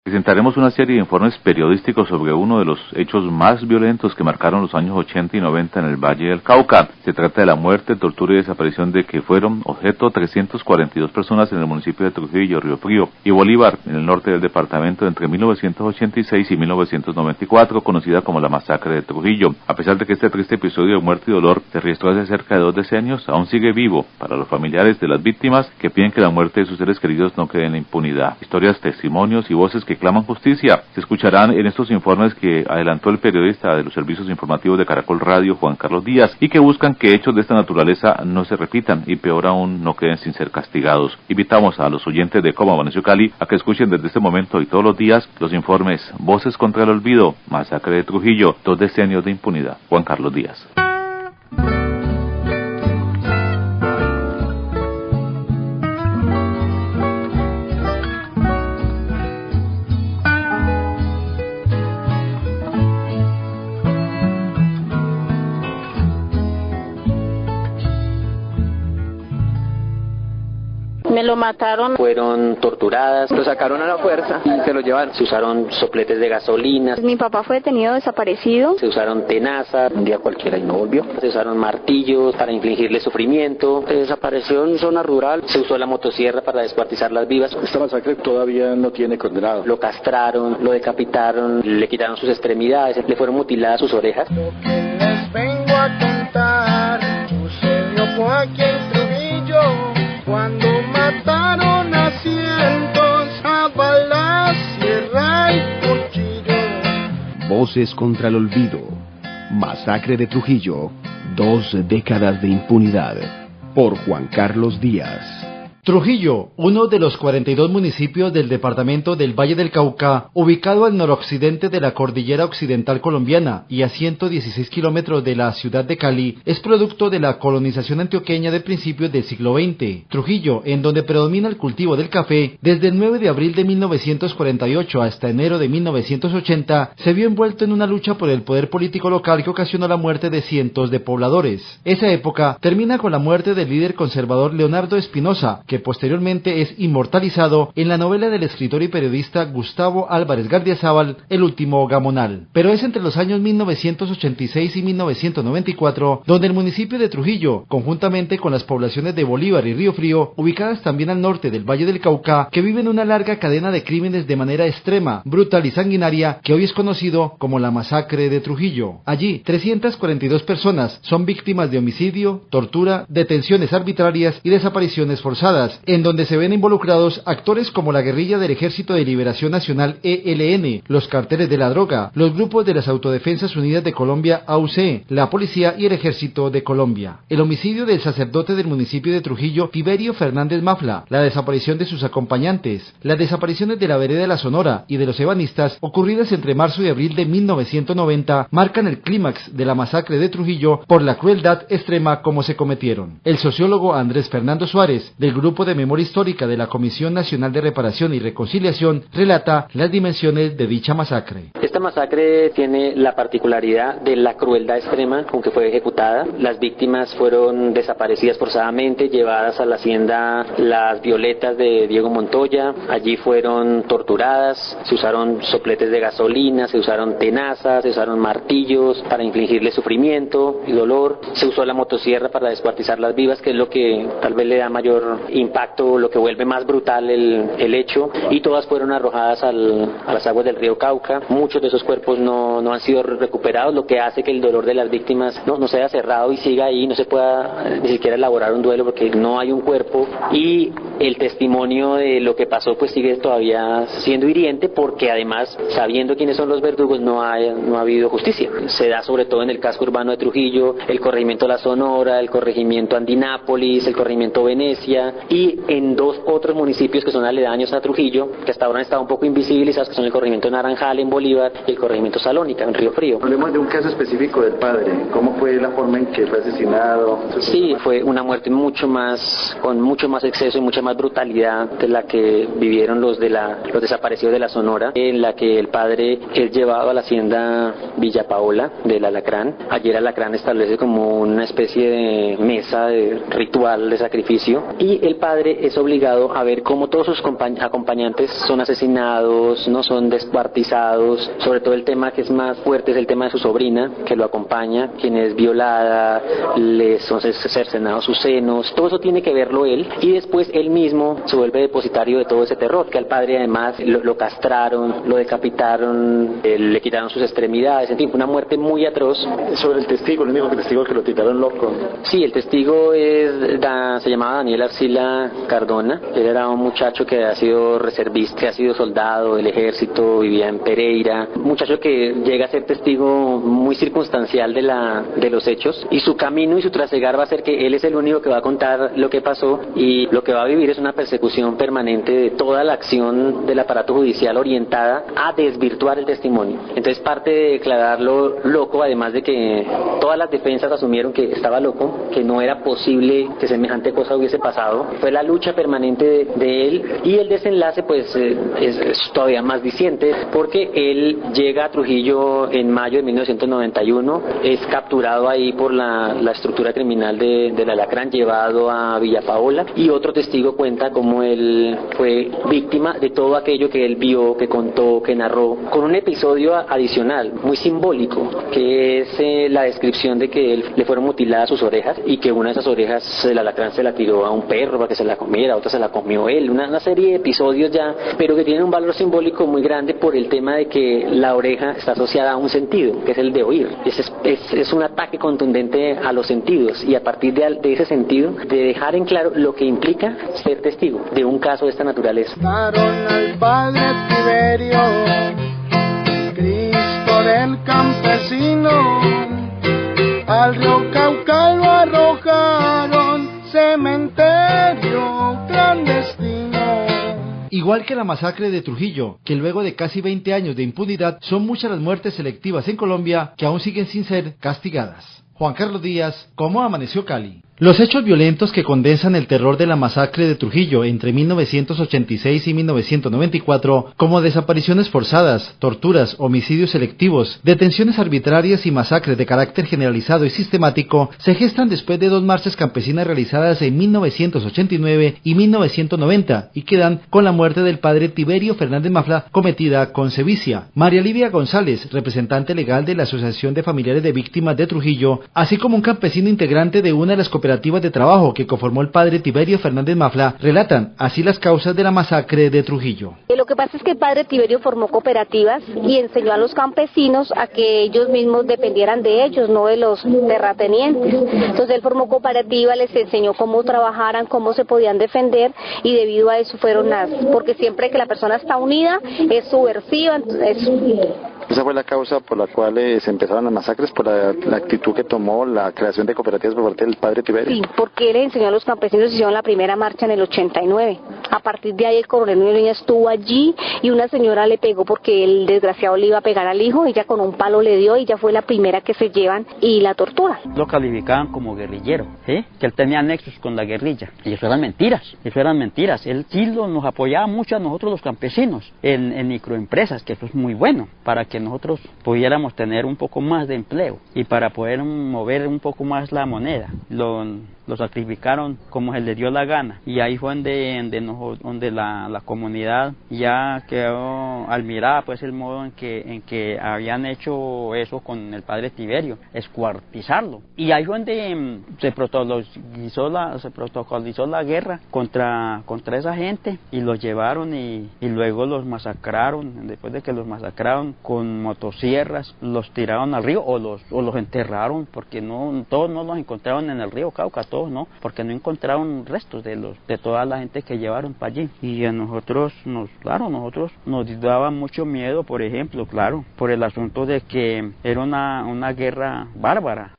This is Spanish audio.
Presentaremos una serie de informes periodísticos sobre uno de los hechos más violentos que marcaron los años 80 y 90 en el Valle del Cauca. Se trata de la muerte, tortura y desaparición de que fueron objeto 342 personas en el municipio de Trujillo, Río Frío y Bolívar, en el norte del departamento entre 1986 y 1994, conocida como la masacre de Trujillo. A pesar de que este triste episodio de muerte y dolor se registró hace cerca de 2 decenios, aún sigue vivo para los familiares de las víctimas que piden que la muerte de sus seres queridos no quede en la impunidad. Historias, testimonios y voces que claman justicia se escucharán en estos informes que adelantó el periodista de los servicios informativos de Caracol Radio, Juan Carlos Díaz, y que buscan que hechos de esta naturaleza no se repitan y peor aún no queden sin ser castigados. Invitamos a los oyentes de Cómo Amaneció Cali a que escuchen desde este momento y todos los días los informes Voces contra el Olvido, Masacre de Trujillo, 2 decenios de impunidad. Juan Carlos Díaz. Me lo mataron. Fueron torturadas, lo sacaron a la fuerza y se lo llevaron. Se usaron sopletes de gasolina. Mi papá fue detenido desaparecido. Se usaron tenazas, un día cualquiera y no volvió. Se usaron martillos para infligirle sufrimiento. Desapareció en zona rural. Se usó la motosierra para descuartizarlas vivas. Esta masacre todavía no tiene condenado. Lo castraron, lo decapitaron, le quitaron sus extremidades, le fueron mutiladas sus orejas. Lo que les vengo a contar sucedió por aquí en Trujillo, cuando mataron a cientos a balas, sierra y cuchillo. Voces contra el olvido. Masacre de Trujillo. 2 décadas de impunidad. Por Juan Carlos Díaz. Trujillo, uno de los 42 municipios del departamento del Valle del Cauca, ubicado al noroccidente de la cordillera occidental colombiana y a 116 kilómetros de la ciudad de Cali, es producto de la colonización antioqueña de principios del siglo XX. Trujillo, en donde predomina el cultivo del café, desde el 9 de abril de 1948 hasta enero de 1980, se vio envuelto en una lucha por el poder político local que ocasionó la muerte de cientos de pobladores. Esa época termina con la muerte del líder conservador Leonardo Espinosa, que posteriormente es inmortalizado en la novela del escritor y periodista Gustavo Álvarez Gardiazabal, El último Gamonal. Pero es entre los años 1986 y 1994 donde el municipio de Trujillo, conjuntamente con las poblaciones de Bolívar y Río Frío, ubicadas también al norte del Valle del Cauca, que viven una larga cadena de crímenes de manera extrema, brutal y sanguinaria, que hoy es conocido como la masacre de Trujillo. Allí, 342 personas son víctimas de homicidio, tortura, detenciones arbitrarias y desapariciones forzadas, en donde se ven involucrados actores como la guerrilla del Ejército de Liberación Nacional ELN, los carteles de la droga, los grupos de las Autodefensas Unidas de Colombia AUC, la policía y el Ejército de Colombia. El homicidio del sacerdote del municipio de Trujillo, Tiberio Fernández Mafla, la desaparición de sus acompañantes, las desapariciones de la vereda de la Sonora y de los ebanistas, ocurridas entre marzo y abril de 1990, marcan el clímax de la masacre de Trujillo por la crueldad extrema como se cometieron. El sociólogo Andrés Fernando Suárez, del Grupo de Memoria Histórica de la Comisión Nacional de Reparación y Reconciliación, relata las dimensiones de dicha masacre. Esta masacre tiene la particularidad de la crueldad extrema con que fue ejecutada. Las víctimas fueron desaparecidas forzadamente, llevadas a la hacienda Las Violetas de Diego Montoya. Allí fueron torturadas, se usaron sopletes de gasolina, se usaron tenazas, se usaron martillos para infligirle sufrimiento y dolor. Se usó la motosierra para descuartizarlas vivas, que es lo que tal vez le da mayor impacto, lo que vuelve más brutal el hecho, y todas fueron arrojadas a las aguas del río Cauca. Muchos de esos cuerpos no han sido recuperados, lo que hace que el dolor de las víctimas no se haya cerrado y siga ahí, no se pueda ni siquiera elaborar un duelo porque no hay un cuerpo, y el testimonio de lo que pasó pues sigue todavía siendo hiriente, porque además, sabiendo quiénes son los verdugos, no ha habido justicia. Se da sobre todo en el casco urbano de Trujillo, el corregimiento La Sonora, el corregimiento Andinápolis, el corregimiento Venecia, y en 2 otros municipios que son aledaños a Trujillo, que hasta ahora han estado un poco invisibilizados, que son el corregimiento Naranjal en Bolívar y el corregimiento Salónica en Río Frío. Hablemos de un caso específico del padre. ¿Cómo fue la forma en que fue asesinado? Sí, fue una muerte con mucho más exceso y mucha más más brutalidad de la que vivieron los desaparecidos de la Sonora, en la que el padre es llevado a la hacienda Villa Paola del Alacrán. Allí el Alacrán establece como una especie de mesa de ritual de sacrificio, y el padre es obligado a ver cómo todos sus acompañantes son asesinados, no son descuartizados. Sobre todo el tema que es más fuerte es el tema de su sobrina, que lo acompaña, quien es violada, le son cercenados sus senos. Todo eso tiene que verlo él, y después él mismo se vuelve depositario de todo ese terror, que al padre además lo castraron, lo decapitaron, le quitaron sus extremidades, en fin, una muerte muy atroz. Sobre el testigo, el único testigo que lo tiraron loco. Sí, el testigo se llamaba Daniel Arcila Cardona. Él era un muchacho que ha sido reservista, que ha sido soldado del ejército, vivía en Pereira, un muchacho que llega a ser testigo muy circunstancial de los hechos, y su camino y su trasegar va a ser que él es el único que va a contar lo que pasó, y lo que va a vivir es una persecución permanente de toda la acción del aparato judicial orientada a desvirtuar el testimonio. Entonces, parte de declararlo loco, además de que todas las defensas asumieron que estaba loco, que no era posible que semejante cosa hubiese pasado, fue la lucha permanente de él, y el desenlace pues es todavía más diciente, porque él llega a Trujillo en mayo de 1991, es capturado ahí por la estructura criminal del Alacrán, llevado a Villa Paola, y otro testigo cuenta cómo él fue víctima de todo aquello que él vio, que contó, que narró, con un episodio adicional, muy simbólico, que es la descripción de que le fueron mutiladas sus orejas, y que una de esas orejas el Alacrán se la tiró a un perro para que se la comiera, otra se la comió él, una serie de episodios ya, pero que tienen un valor simbólico muy grande por el tema de que la oreja está asociada a un sentido, que es el de oír. Es un ataque contundente a los sentidos, y a partir de ese sentido, de dejar en claro lo que implica ser testigo de un caso de esta naturaleza. Al padre Tiberio, Cristo del campesino, al río Cauca lo arrojaron, cementerio clandestino. Igual que la masacre de Trujillo, que luego de casi 20 años de impunidad, son muchas las muertes selectivas en Colombia que aún siguen sin ser castigadas. Juan Carlos Díaz, ¿cómo amaneció Cali? Los hechos violentos que condensan el terror de la masacre de Trujillo entre 1986 y 1994, como desapariciones forzadas, torturas, homicidios selectivos, detenciones arbitrarias y masacres de carácter generalizado y sistemático, se gestan después de 2 marchas campesinas realizadas en 1989 y 1990 y quedan con la muerte del padre Tiberio Fernández Mafla cometida con sevicia. María Livia González, representante legal de la Asociación de Familiares de Víctimas de Trujillo, así como un campesino integrante de una de las cooperativas de trabajo que conformó el padre Tiberio Fernández Mafla, relatan así las causas de la masacre de Trujillo. Lo que pasa es que el padre Tiberio formó cooperativas y enseñó a los campesinos a que ellos mismos dependieran de ellos, no de los terratenientes. Entonces él formó cooperativas, les enseñó cómo trabajaran, cómo se podían defender, y debido a eso fueron porque siempre que la persona está unida es subversiva, entonces Esa fue la causa por la cual se empezaron las masacres, por la actitud que tomó la creación de cooperativas por parte del padre Tiberio. Sí, porque él enseñó a los campesinos, hicieron la primera marcha en el 89. A partir de ahí el coronel Núñez estuvo allí y una señora le pegó porque el desgraciado le iba a pegar al hijo, ella con un palo le dio y ella fue la primera que se llevan y la tortura. Lo calificaban como guerrillero, ¿sí? Que él tenía nexos con la guerrilla, y eso eran mentiras, él sí nos apoyaba mucho a nosotros los campesinos en microempresas, que eso es muy bueno, para que nosotros pudiéramos tener un poco más de empleo y para poder mover un poco más la moneda. Lo sacrificaron como se les dio la gana, y ahí fue donde la comunidad ya quedó admirada, pues el modo en que habían hecho eso con el padre Tiberio, escuartizarlo, y ahí fue donde se protocolizó la guerra contra esa gente, y los llevaron y luego los masacraron. Después de que los masacraron con motosierras, los tiraron al río o los enterraron, porque todos no los encontraron en el río Cauca, todos no, porque no encontraron restos de toda la gente que llevaron para allí. Y a nosotros nos daba mucho miedo, por ejemplo, por el asunto de que era una guerra bárbara.